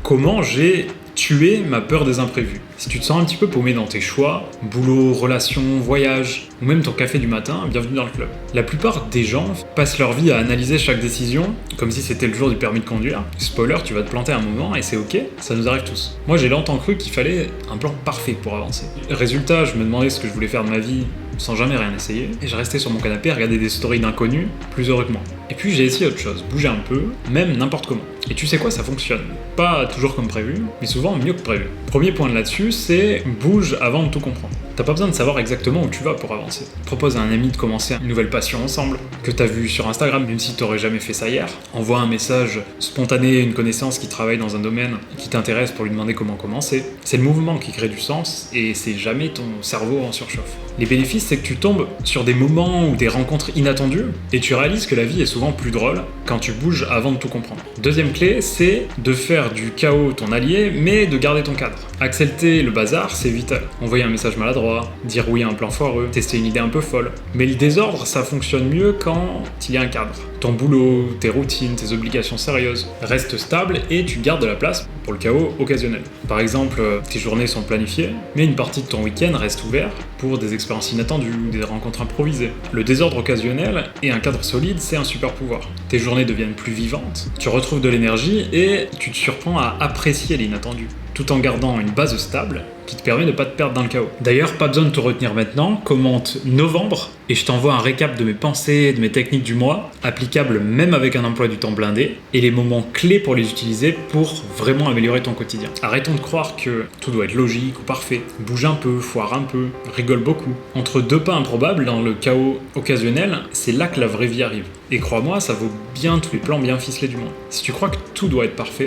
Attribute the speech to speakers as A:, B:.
A: comment j'ai tué ma peur des imprévus. Si tu te sens un petit peu paumé dans tes choix, boulot, relations, voyage, ou même ton café du matin, bienvenue dans le club. La plupart des gens passent leur vie à analyser chaque décision comme si c'était le jour du permis de conduire. Spoiler, tu vas te planter un moment et c'est ok, ça nous arrive tous. Moi j'ai longtemps cru qu'il fallait un plan parfait pour avancer. Résultat, je me demandais ce que je voulais faire de ma vie sans jamais rien essayer, et je restais sur mon canapé à regarder des stories d'inconnus, plus heureux que moi. Et puis j'ai essayé autre chose, bouger un peu, même n'importe comment. Et tu sais quoi, ça fonctionne. Pas toujours comme prévu, mais souvent mieux que prévu. Premier point là-dessus, c'est bouge avant de tout comprendre. T'as pas besoin de savoir exactement où tu vas pour avancer. Propose à un ami de commencer une nouvelle passion ensemble, que t'as vu sur Instagram, même si t'aurais jamais fait ça hier. Envoie un message spontané à une connaissance qui travaille dans un domaine qui t'intéresse pour lui demander comment commencer. C'est le mouvement qui crée du sens, et c'est jamais ton cerveau en surchauffe. Les bénéfices, c'est que tu tombes sur des moments ou des rencontres inattendues, et tu réalises que la vie est souvent plus drôle quand tu bouges avant de tout comprendre. Deuxième clé, c'est de faire du chaos ton allié, mais de garder ton cadre. Accepter le bazar, c'est vital. Envoyer un message maladroit, dire oui à un plan foireux, tester une idée un peu folle. Mais le désordre, ça fonctionne mieux quand il y a un cadre. Ton boulot, tes routines, tes obligations sérieuses restent stables et tu gardes de la place pour le chaos occasionnel. Par exemple, tes journées sont planifiées, mais une partie de ton week-end reste ouverte pour des expériences inattendues ou des rencontres improvisées. Le désordre occasionnel et un cadre solide, c'est un super pouvoir. Tes journées deviennent plus vivantes, tu retrouves de l'énergie et tu te surprends à apprécier l'inattendu, tout en gardant une base stable qui te permet de ne pas te perdre dans le chaos. D'ailleurs, pas besoin de te retenir maintenant, commente novembre et je t'envoie un récap de mes pensées, de mes techniques du mois, applicables même avec un emploi du temps blindé, et les moments clés pour les utiliser pour vraiment améliorer ton quotidien. Arrêtons de croire que tout doit être logique ou parfait. Bouge un peu, foire un peu, rigole beaucoup. Entre deux pas improbables dans le chaos occasionnel, c'est là que la vraie vie arrive. Et crois-moi, ça vaut bien tous les plans bien ficelés du monde. Si tu crois que tout doit être parfait,